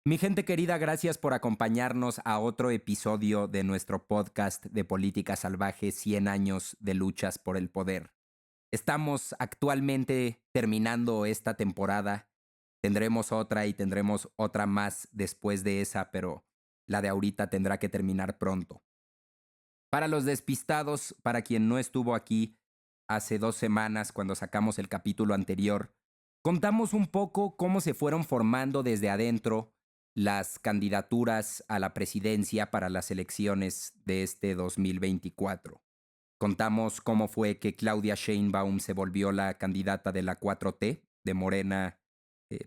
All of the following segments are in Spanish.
Mi gente querida, gracias por acompañarnos a otro episodio de nuestro podcast de Política Salvaje 100 años de luchas por el poder. Estamos actualmente terminando esta temporada. Tendremos otra y tendremos otra más después de esa, pero la de ahorita tendrá que terminar pronto. Para los despistados, para quien no estuvo aquí hace 2 semanas cuando sacamos el capítulo anterior, contamos un poco cómo se fueron formando desde adentro las candidaturas a la presidencia para las elecciones de este 2024. Contamos cómo fue que Claudia Sheinbaum se volvió la candidata de la 4T, de Morena,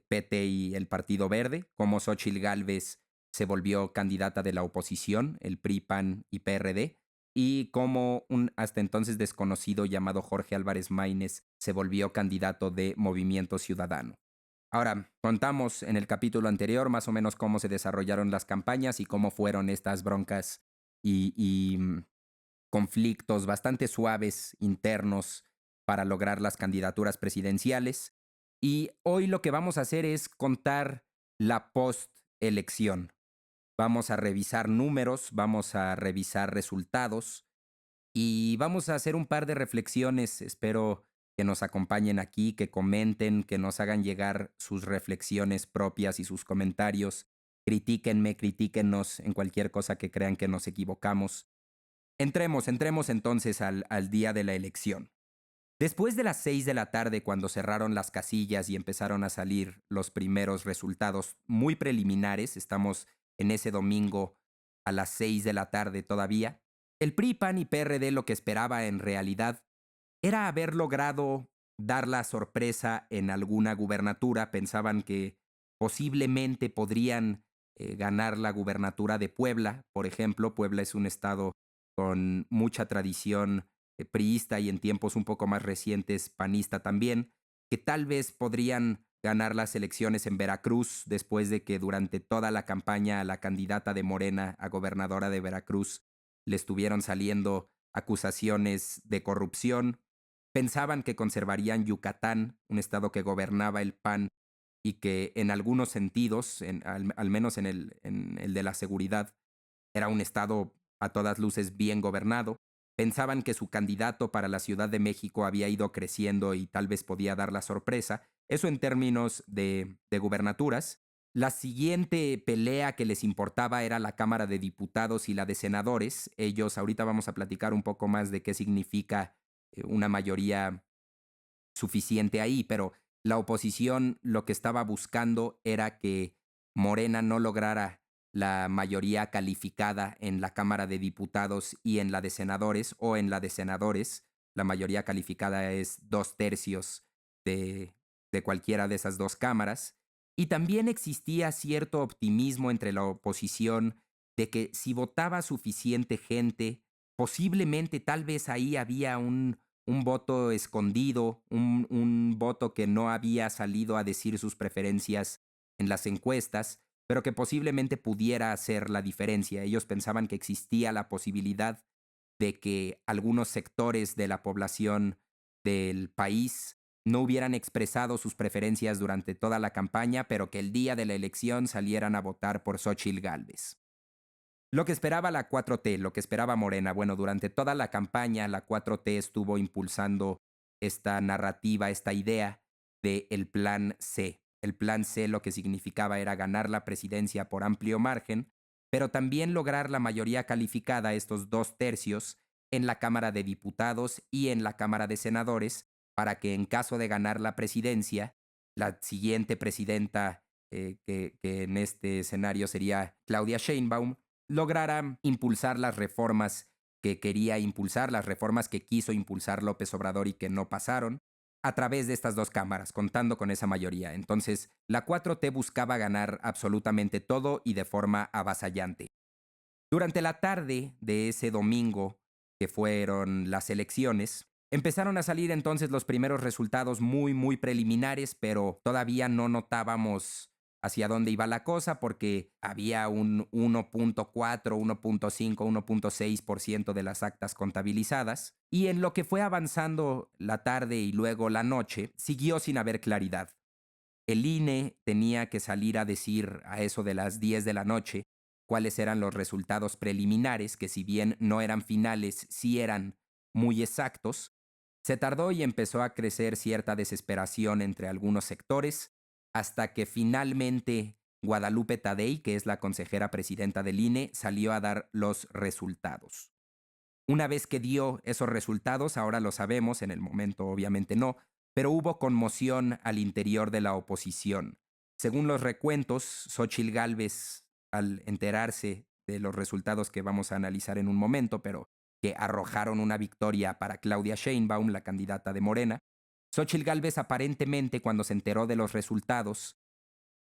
PT y el Partido Verde, cómo Xóchitl Gálvez se volvió candidata de la oposición, el PRI, PAN y PRD, y cómo un hasta entonces desconocido llamado Jorge Álvarez Maínez se volvió candidato de Movimiento Ciudadano. Ahora, contamos en el capítulo anterior más o menos cómo se desarrollaron las campañas y cómo fueron estas broncas y conflictos bastante suaves internos para lograr las candidaturas presidenciales. Y hoy lo que vamos a hacer es contar la post-elección. Vamos a revisar números, vamos a revisar resultados y vamos a hacer un par de reflexiones. Espero que nos acompañen aquí, que comenten, que nos hagan llegar sus reflexiones propias y sus comentarios. Critíquenme, critíquennos en cualquier cosa que crean que nos equivocamos. Entremos entonces al día de la elección. Después de las 6 de la tarde, cuando cerraron las casillas y empezaron a salir los primeros resultados muy preliminares, estamos en ese domingo a las 6 de la tarde todavía, el PRI, PAN y PRD lo que esperaba en realidad era haber logrado dar la sorpresa en alguna gubernatura. Pensaban que posiblemente podrían ganar la gubernatura de Puebla, por ejemplo. Puebla es un estado con mucha tradición priista y en tiempos un poco más recientes panista también, que tal vez podrían ganar las elecciones en Veracruz después de que durante toda la campaña a la candidata de Morena a gobernadora de Veracruz le estuvieron saliendo acusaciones de corrupción. Pensaban que conservarían Yucatán, un estado que gobernaba el PAN y que en algunos sentidos, al menos en el de la seguridad, era un estado a todas luces bien gobernado. Pensaban que su candidato para la Ciudad de México había ido creciendo y tal vez podía dar la sorpresa. Eso en términos de gubernaturas. La siguiente pelea que les importaba era la Cámara de Diputados y la de Senadores. Ellos, ahorita vamos a platicar un poco más de qué significa una mayoría suficiente ahí, pero la oposición lo que estaba buscando era que Morena no lograra la mayoría calificada en la Cámara de Diputados y en la de Senadores, o en la de Senadores. La mayoría calificada es 2/3 de cualquiera de esas dos cámaras. Y también existía cierto optimismo entre la oposición de que si votaba suficiente gente, posiblemente tal vez ahí había un voto escondido, un voto que no había salido a decir sus preferencias en las encuestas, pero que posiblemente pudiera hacer la diferencia. Ellos pensaban que existía la posibilidad de que algunos sectores de la población del país no hubieran expresado sus preferencias durante toda la campaña, pero que el día de la elección salieran a votar por Xóchitl Gálvez. Lo que esperaba la 4T, lo que esperaba Morena, bueno, durante toda la campaña la 4T estuvo impulsando esta narrativa, esta idea de el Plan C. El Plan C lo que significaba era ganar la presidencia por amplio margen, pero también lograr la mayoría calificada, estos 2/3, en la Cámara de Diputados y en la Cámara de Senadores, para que en caso de ganar la presidencia, la siguiente presidenta, que en este escenario sería Claudia Sheinbaum, lograra impulsar las reformas que quería impulsar, las reformas que quiso impulsar López Obrador y que no pasaron, a través de estas dos cámaras, contando con esa mayoría. Entonces, la 4T buscaba ganar absolutamente todo y de forma avasallante. Durante la tarde de ese domingo, que fueron las elecciones, empezaron a salir entonces los primeros resultados muy preliminares, pero todavía no notábamos hacia dónde iba la cosa porque había un 1.4, 1.5, 1.6% de las actas contabilizadas. Y en lo que fue avanzando la tarde y luego la noche, siguió sin haber claridad. El INE tenía que salir a decir a eso de las 10 de la noche cuáles eran los resultados preliminares, que si bien no eran finales, sí eran muy exactos. Se tardó y empezó a crecer cierta desesperación entre algunos sectores, hasta que finalmente Guadalupe Tadei, que es la consejera presidenta del INE, salió a dar los resultados. Una vez que dio esos resultados, ahora lo sabemos, en el momento obviamente no, pero hubo conmoción al interior de la oposición. Según los recuentos, Xóchitl Gálvez, al enterarse de los resultados que vamos a analizar en un momento, pero que arrojaron una victoria para Claudia Sheinbaum, la candidata de Morena, Xóchitl Gálvez aparentemente, cuando se enteró de los resultados,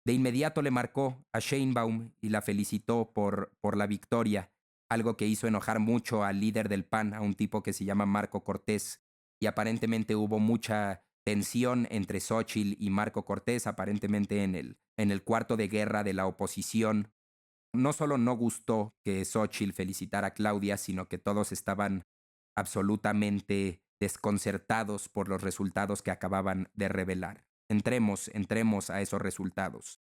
de inmediato le marcó a Sheinbaum y la felicitó por la victoria, algo que hizo enojar mucho al líder del PAN, a un tipo que se llama Marco Cortés, y aparentemente hubo mucha tensión entre Xóchitl y Marco Cortés, aparentemente en el cuarto de guerra de la oposición. No solo no gustó que Xóchitl felicitara a Claudia, sino que todos estaban absolutamente desconcertados por los resultados que acababan de revelar. Entremos a esos resultados.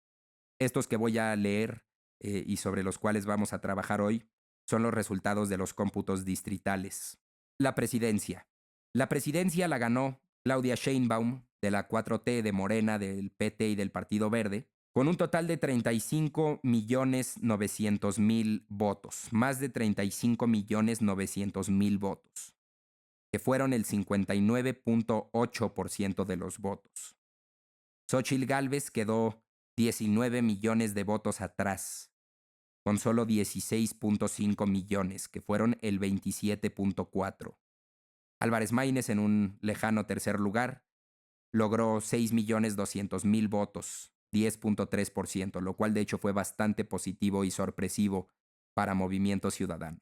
Estos que voy a leer y sobre los cuales vamos a trabajar hoy son los resultados de los cómputos distritales. La presidencia. La presidencia la ganó Claudia Sheinbaum de la 4T, de Morena, del PT y del Partido Verde, con un total de 35.900.000 votos, más de 35.900.000 votos, que fueron el 59.8% de los votos. Xóchitl Gálvez quedó 19 millones de votos atrás, con solo 16.5 millones, que fueron el 27.4. Álvarez Maínez, en un lejano tercer lugar, logró 6.200.000 votos, 10.3%, lo cual de hecho fue bastante positivo y sorpresivo para Movimiento Ciudadano.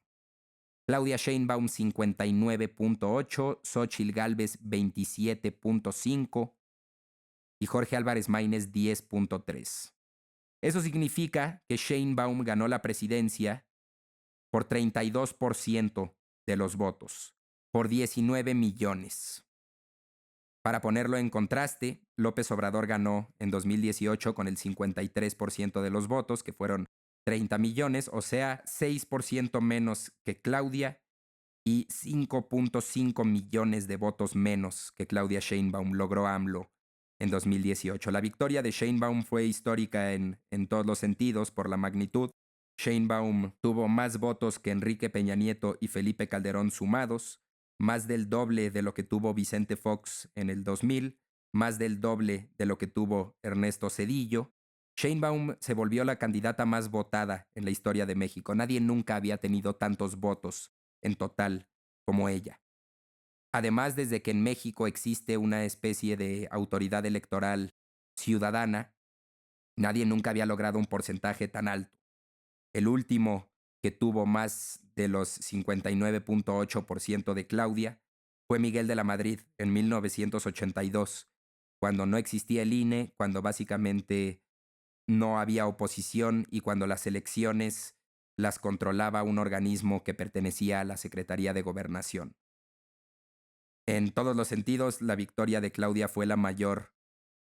Claudia Sheinbaum 59.8, Xóchitl Gálvez 27.5 y Jorge Álvarez Maínez 10.3. Eso significa que Sheinbaum ganó la presidencia por 32% de los votos, por 19 millones. Para ponerlo en contraste, López Obrador ganó en 2018 con el 53% de los votos, que fueron 30 millones, o sea, 6% menos que Claudia y 5.5 millones de votos menos que Claudia Sheinbaum logró AMLO en 2018. La victoria de Sheinbaum fue histórica en todos los sentidos por la magnitud. Sheinbaum tuvo más votos que Enrique Peña Nieto y Felipe Calderón sumados, más del doble de lo que tuvo Vicente Fox en el 2000, más del doble de lo que tuvo Ernesto Zedillo. Sheinbaum se volvió la candidata más votada en la historia de México. Nadie nunca había tenido tantos votos en total como ella. Además, desde que en México existe una especie de autoridad electoral ciudadana, nadie nunca había logrado un porcentaje tan alto. El último que tuvo más de los 59.8% de Claudia fue Miguel de la Madrid en 1982, cuando no existía el INE, cuando básicamente no había oposición y cuando las elecciones las controlaba un organismo que pertenecía a la Secretaría de Gobernación. En todos los sentidos, la victoria de Claudia fue la mayor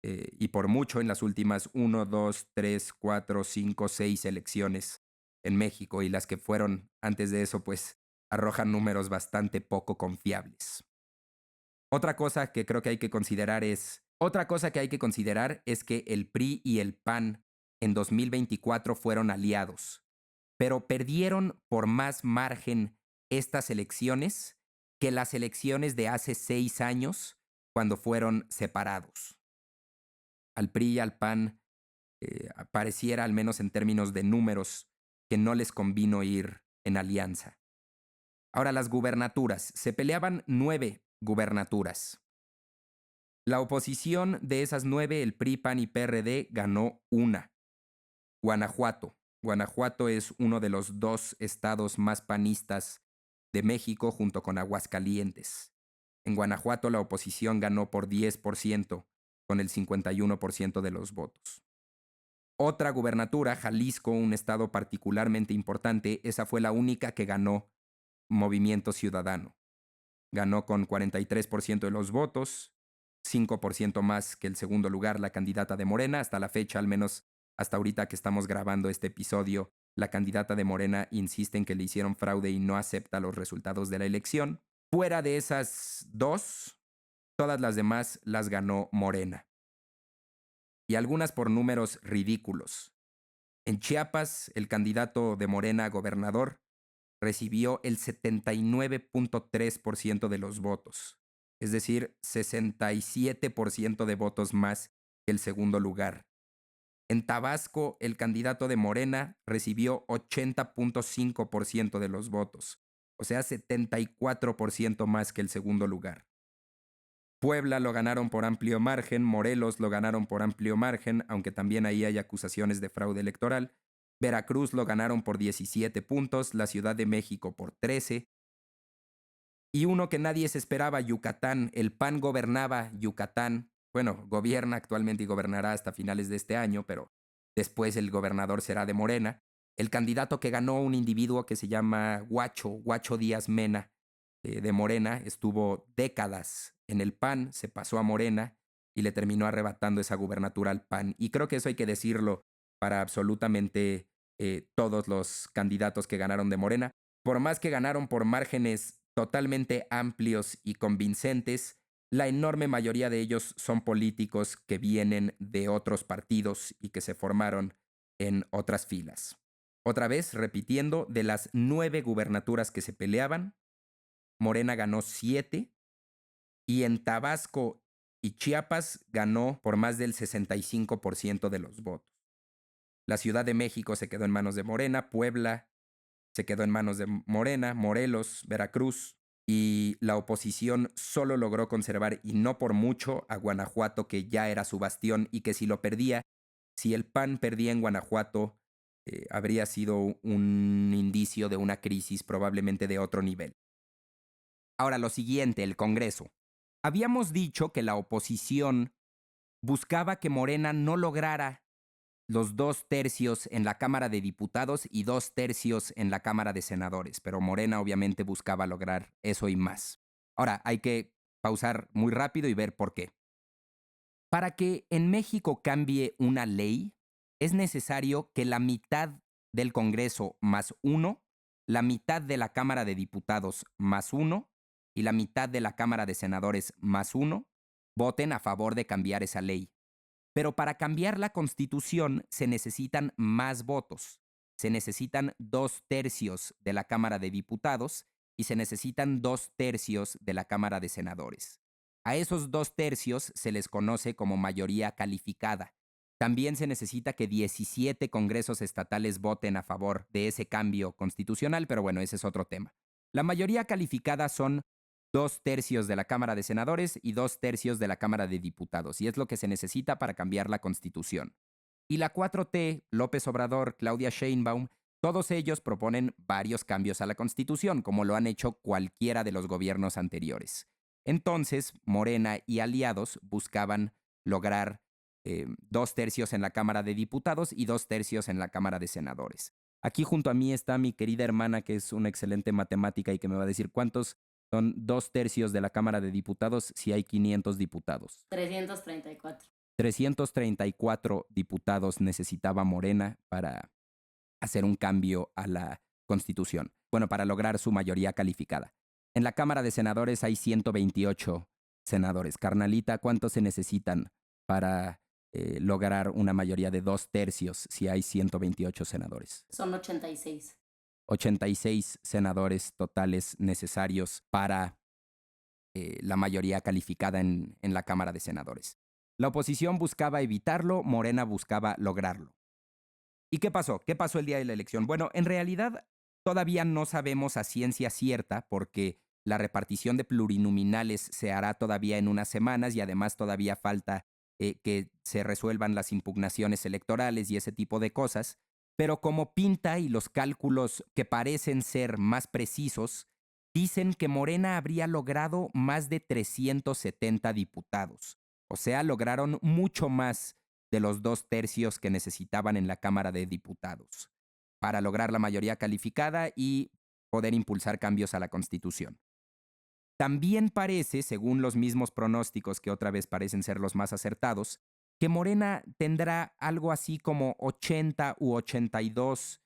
y por mucho en las últimas 1, 2, 3, 4, 5, 6 elecciones en México, y las que fueron antes de eso pues arrojan números bastante poco confiables. Otra cosa que hay que considerar es que el PRI y el PAN en 2024 fueron aliados, pero perdieron por más margen estas elecciones que las elecciones de hace 6 años, cuando fueron separados. Al PRI y al PAN pareciera, al menos en términos de números, que no les convino ir en alianza. Ahora, las gubernaturas. Se peleaban 9 gubernaturas. La oposición de esas 9, el PRI, PAN y PRD, ganó una. Guanajuato. Guanajuato es uno de los 2 estados más panistas de México, junto con Aguascalientes. En Guanajuato la oposición ganó por 10%, con el 51% de los votos. Otra gubernatura, Jalisco, un estado particularmente importante, esa fue la única que ganó Movimiento Ciudadano. Ganó con 43% de los votos 5% más que el segundo lugar, la candidata de Morena. Hasta la fecha, al menos hasta ahorita que estamos grabando este episodio, la candidata de Morena insiste en que le hicieron fraude y no acepta los resultados de la elección. Fuera de esas dos, todas las demás las ganó Morena. Y algunas por números ridículos. En Chiapas, el candidato de Morena a gobernador recibió el 79.3% de los votos, es decir, 67% de votos más que el segundo lugar. En Tabasco, el candidato de Morena recibió 80.5% de los votos, o sea, 74% más que el segundo lugar. Puebla lo ganaron por amplio margen, Morelos lo ganaron por amplio margen, aunque también ahí hay acusaciones de fraude electoral. Veracruz lo ganaron por 17 puntos, la Ciudad de México por 13. Y uno que nadie se esperaba, Yucatán. El PAN gobernaba Yucatán. Bueno, gobierna actualmente y gobernará hasta finales de este año, pero después el gobernador será de Morena. El candidato que ganó, un individuo que se llama Huacho Díaz Mena, de Morena, estuvo décadas en el PAN, se pasó a Morena y le terminó arrebatando esa gubernatura al PAN. Y creo que eso hay que decirlo para absolutamente todos los candidatos que ganaron de Morena. Por más que ganaron por márgenes totalmente amplios y convincentes, la enorme mayoría de ellos son políticos que vienen de otros partidos y que se formaron en otras filas. Otra vez, repitiendo, de las 9 gubernaturas que se peleaban, Morena ganó 7 y en Tabasco y Chiapas ganó por más del 65% de los votos. La Ciudad de México se quedó en manos de Morena, Puebla se quedó en manos de Morena, Morelos, Veracruz, y la oposición solo logró conservar, y no por mucho, a Guanajuato, que ya era su bastión y que si lo perdía, si el PAN perdía en Guanajuato, habría sido un indicio de una crisis probablemente de otro nivel. Ahora, lo siguiente, el Congreso. Habíamos dicho que la oposición buscaba que Morena no lograra los 2/3 en la Cámara de Diputados y 2/3 en la Cámara de Senadores, pero Morena obviamente buscaba lograr eso y más. Ahora, hay que pausar muy rápido y ver por qué. Para que en México cambie una ley, es necesario que la mitad del Congreso más uno, la mitad de la Cámara de Diputados más uno y la mitad de la Cámara de Senadores más uno voten a favor de cambiar esa ley. Pero para cambiar la Constitución se necesitan más votos. Se necesitan 2/3 de la Cámara de Diputados y se necesitan 2/3 de la Cámara de Senadores. A esos 2/3 se les conoce como mayoría calificada. También se necesita que 17 congresos estatales voten a favor de ese cambio constitucional, pero bueno, ese es otro tema. La mayoría calificada son 2/3 de la Cámara de Senadores y 2/3 de la Cámara de Diputados, y es lo que se necesita para cambiar la Constitución. Y la 4T, López Obrador, Claudia Sheinbaum, todos ellos proponen varios cambios a la Constitución, como lo han hecho cualquiera de los gobiernos anteriores. Entonces, Morena y aliados buscaban lograr 2/3 en la Cámara de Diputados y 2/3 en la Cámara de Senadores. Aquí junto a mí está mi querida hermana, que es una excelente matemática y que me va a decir cuántos son 2/3 de la Cámara de Diputados si hay 500 diputados. 334. 334 diputados necesitaba Morena para hacer un cambio a la Constitución. Bueno, para lograr su mayoría calificada. En la Cámara de Senadores hay 128 senadores. Carnalita, ¿cuántos se necesitan para lograr una mayoría de 2/3 si hay 128 senadores? Son 86. 86 senadores totales necesarios para la mayoría calificada en la Cámara de Senadores. La oposición buscaba evitarlo, Morena buscaba lograrlo. ¿Y qué pasó? ¿Qué pasó el día de la elección? Bueno, en realidad todavía no sabemos a ciencia cierta porque la repartición de plurinominales se hará todavía en unas semanas y además todavía falta que se resuelvan las impugnaciones electorales y ese tipo de cosas. Pero como pinta y los cálculos que parecen ser más precisos, dicen que Morena habría logrado más de 370 diputados. O sea, lograron mucho más de los 2/3 que necesitaban en la Cámara de Diputados para lograr la mayoría calificada y poder impulsar cambios a la Constitución. También parece, según los mismos pronósticos que otra vez parecen ser los más acertados, que Morena tendrá algo así como 80 u 82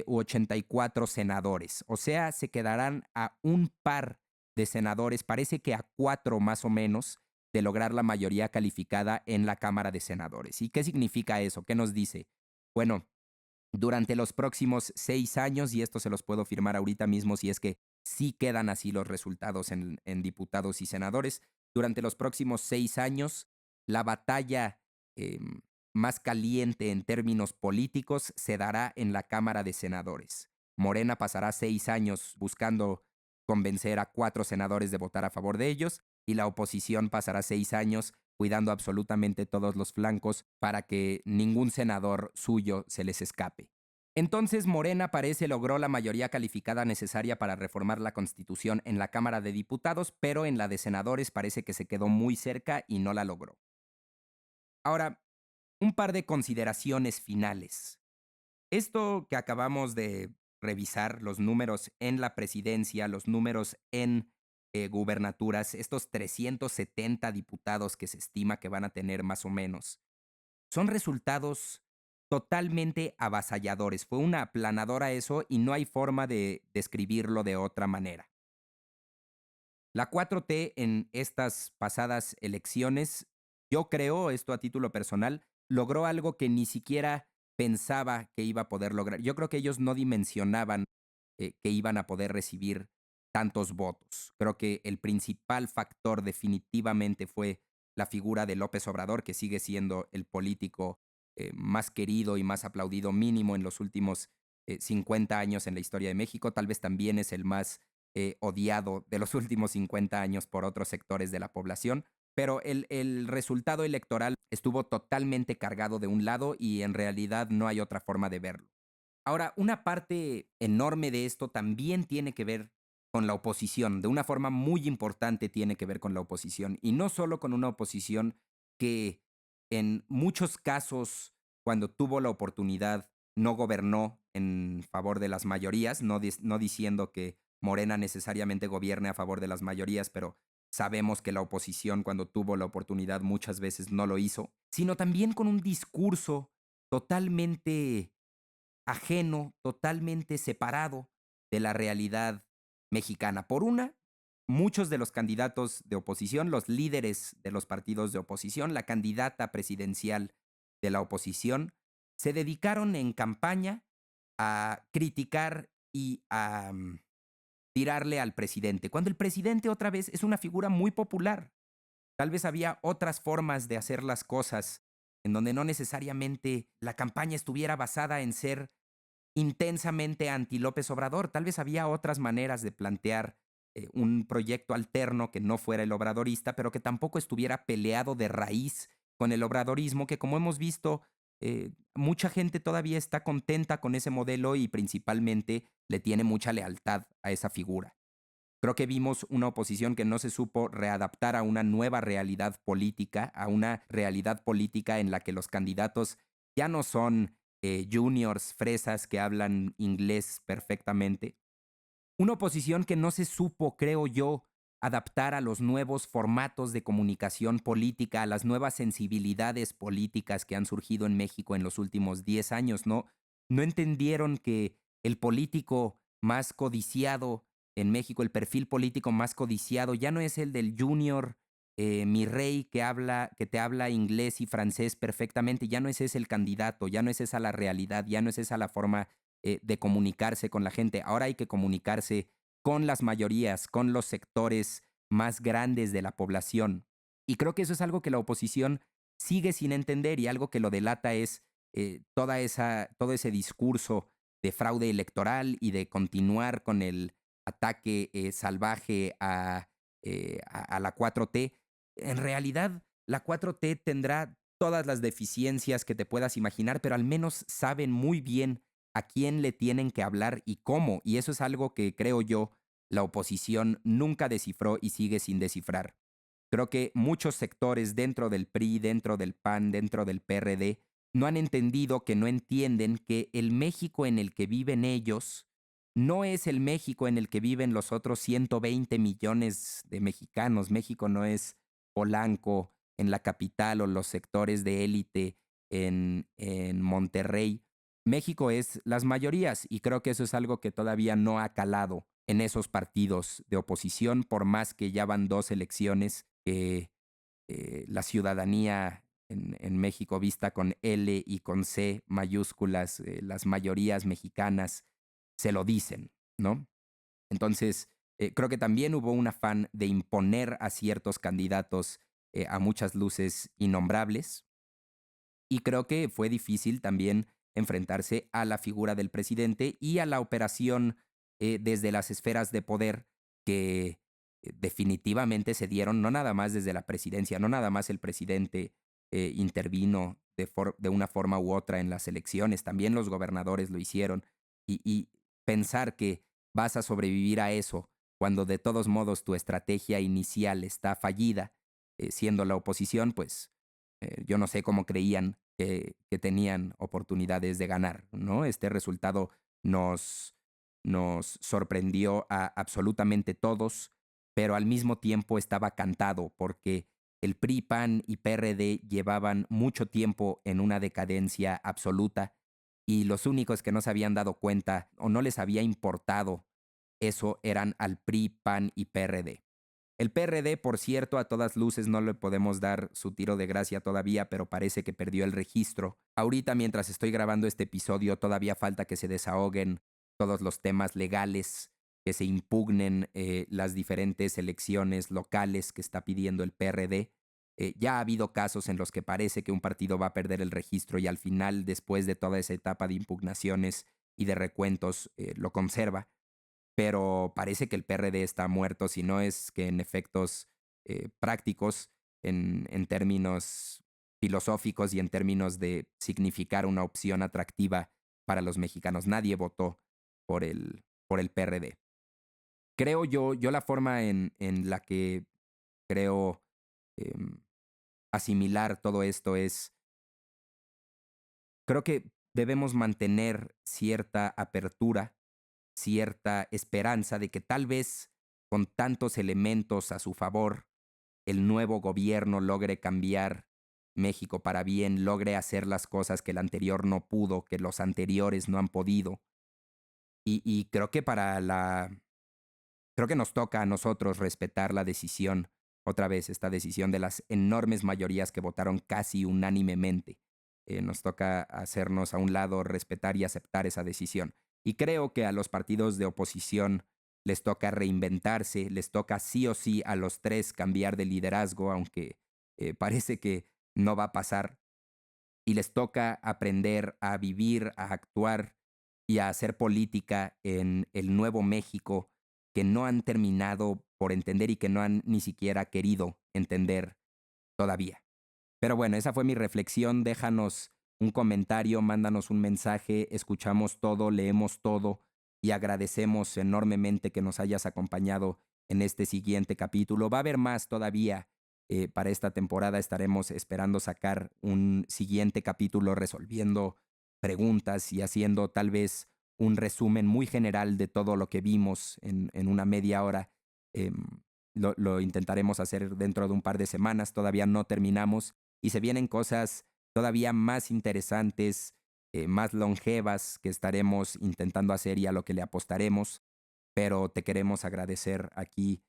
u 84 senadores. O sea, se quedarán a un par de senadores, parece que a 4 más o menos, de lograr la mayoría calificada en la Cámara de Senadores. ¿Y qué significa eso? ¿Qué nos dice? Bueno, durante los próximos 6 años, y esto se los puedo firmar ahorita mismo si es que sí quedan así los resultados en diputados y senadores, durante los próximos 6 años, la batalla más caliente en términos políticos se dará en la Cámara de Senadores. Morena pasará 6 años buscando convencer a 4 senadores de votar a favor de ellos y la oposición pasará 6 años cuidando absolutamente todos los flancos para que ningún senador suyo se les escape. Entonces Morena parece logró la mayoría calificada necesaria para reformar la Constitución en la Cámara de Diputados, pero en la de senadores parece que se quedó muy cerca y no la logró. Ahora, un par de consideraciones finales. Esto que acabamos de revisar, los números en la presidencia, los números en gubernaturas, estos 370 diputados que se estima que van a tener más o menos, son resultados totalmente avasalladores. Fue una aplanadora eso y no hay forma de describirlo de otra manera. La 4T en estas pasadas elecciones, yo creo, esto a título personal, logró algo que ni siquiera pensaba que iba a poder lograr. Yo creo que ellos no dimensionaban que iban a poder recibir tantos votos. Creo que el principal factor definitivamente fue la figura de López Obrador, que sigue siendo el político más querido y más aplaudido mínimo en los últimos 50 años en la historia de México. Tal vez también es el más odiado de los últimos 50 años por otros sectores de la población, pero el resultado electoral estuvo totalmente cargado de un lado y en realidad no hay otra forma de verlo. Ahora, una parte enorme de esto también tiene que ver con la oposición, de una forma muy importante tiene que ver con la oposición, y no solo con una oposición que en muchos casos, cuando tuvo la oportunidad, no gobernó en favor de las mayorías, no diciendo que Morena necesariamente gobierne a favor de las mayorías, pero sabemos que la oposición cuando tuvo la oportunidad muchas veces no lo hizo, sino también con un discurso totalmente ajeno, totalmente separado de la realidad mexicana. Por una, muchos de los candidatos de oposición, los líderes de los partidos de oposición, la candidata presidencial de la oposición, se dedicaron en campaña a criticar y a tirarle al presidente, cuando el presidente otra vez es una figura muy popular. Tal vez había otras formas de hacer las cosas en donde no necesariamente la campaña estuviera basada en ser intensamente anti López Obrador. Tal vez había otras maneras de plantear un proyecto alterno que no fuera el obradorista, pero que tampoco estuviera peleado de raíz con el obradorismo, que como hemos visto, mucha gente todavía está contenta con ese modelo y principalmente le tiene mucha lealtad a esa figura. Creo que vimos una oposición que no se supo readaptar a una nueva realidad política, a una realidad política en la que los candidatos ya no son juniors, fresas que hablan inglés perfectamente. Una oposición que no se supo, creo yo, adaptar a los nuevos formatos de comunicación política, a las nuevas sensibilidades políticas que han surgido en México en los últimos 10 años. No entendieron que el político más codiciado en México, el perfil político más codiciado, ya no es el del junior mi rey que te habla inglés y francés perfectamente, ya no es ese el candidato, ya no es esa la realidad, ya no es esa la forma de comunicarse con la gente. Ahora hay que comunicarse con las mayorías, con los sectores más grandes de la población. Y creo que eso es algo que la oposición sigue sin entender y algo que lo delata es todo ese discurso de fraude electoral y de continuar con el ataque salvaje a la 4T. En realidad, la 4T tendrá todas las deficiencias que te puedas imaginar, pero al menos saben muy bien a quién le tienen que hablar y cómo. Y eso es algo que creo yo la oposición nunca descifró y sigue sin descifrar. Creo que muchos sectores dentro del PRI, dentro del PAN, dentro del PRD, no han entendido que no entienden que el México en el que viven ellos no es el México en el que viven los otros 120 millones de mexicanos. México no es Polanco en la capital o los sectores de élite en Monterrey. México es las mayorías y creo que eso es algo que todavía no ha calado en esos partidos de oposición, por más que ya van 2 elecciones que la ciudadanía en México vista con L y con C mayúsculas, las mayorías mexicanas se lo dicen, ¿no? Entonces, creo que también hubo un afán de imponer a ciertos candidatos a muchas luces innombrables y creo que fue difícil también enfrentarse a la figura del presidente y a la operación desde las esferas de poder que definitivamente se dieron, no nada más desde la presidencia, no nada más el presidente intervino de una forma u otra en las elecciones, también los gobernadores lo hicieron. Y pensar que vas a sobrevivir a eso cuando de todos modos tu estrategia inicial está fallida, siendo la oposición, pues yo no sé cómo creían que tenían oportunidades de ganar, ¿no? Este resultado nos, nos sorprendió a absolutamente todos, pero al mismo tiempo estaba cantado porque el PRI, PAN y PRD llevaban mucho tiempo en una decadencia absoluta y los únicos que no se habían dado cuenta o no les había importado eso eran al PRI, PAN y PRD. El PRD, por cierto, a todas luces no le podemos dar su tiro de gracia todavía, pero parece que perdió el registro. Ahorita, mientras estoy grabando este episodio, todavía falta que se desahoguen todos los temas legales, que se impugnen las diferentes elecciones locales que está pidiendo el PRD. Ya ha habido casos en los que parece que un partido va a perder el registro y al final, después de toda esa etapa de impugnaciones y de recuentos, lo conserva, pero parece que el PRD está muerto, si no es que en efectos prácticos, en términos filosóficos y en términos de significar una opción atractiva para los mexicanos. Nadie votó por el PRD. Creo yo la forma en la que creo em, asimilar todo esto es, creo que debemos mantener cierta apertura, cierta esperanza de que tal vez con tantos elementos a su favor, el nuevo gobierno logre cambiar México para bien, logre hacer las cosas que el anterior no pudo, que los anteriores no han podido. Y creo que creo que nos toca a nosotros respetar la decisión, otra vez, esta decisión de las enormes mayorías que votaron casi unánimemente. Nos toca hacernos a un lado, respetar y aceptar esa decisión. Y creo que a los partidos de oposición les toca reinventarse, les toca sí o sí a los tres cambiar de liderazgo, aunque parece que no va a pasar, y les toca aprender a vivir, a actuar y a hacer política en el nuevo México que no han terminado por entender y que no han ni siquiera querido entender todavía. Pero bueno, esa fue mi reflexión. Déjanos un comentario, mándanos un mensaje, escuchamos todo, leemos todo y agradecemos enormemente que nos hayas acompañado en este siguiente capítulo. Va a haber más todavía. Para esta temporada estaremos esperando sacar un siguiente capítulo resolviendo preguntas y haciendo tal vez un resumen muy general de todo lo que vimos en una media hora. Em, lo intentaremos hacer dentro de un par de semanas, todavía no terminamos y se vienen cosas todavía más interesantes, más longevas que estaremos intentando hacer y a lo que le apostaremos, pero te queremos agradecer aquí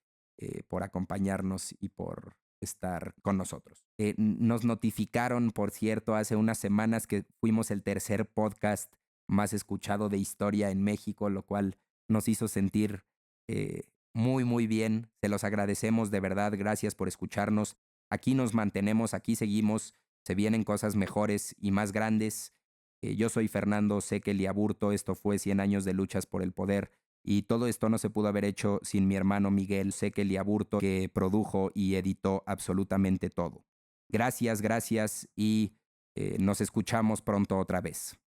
por acompañarnos y por estar con nosotros. Nos notificaron, por cierto, hace unas semanas que fuimos el tercer podcast más escuchado de historia en México, lo cual nos hizo sentir muy, muy bien. Se los agradecemos de verdad. Gracias por escucharnos. Aquí nos mantenemos, aquí seguimos. Se vienen cosas mejores y más grandes. Yo soy Fernando Sekel y Aburto. Esto fue 100 años de luchas por el poder. Y todo esto no se pudo haber hecho sin mi hermano Miguel Sekel y Aburto, que produjo y editó absolutamente todo. Gracias, gracias y nos escuchamos pronto otra vez.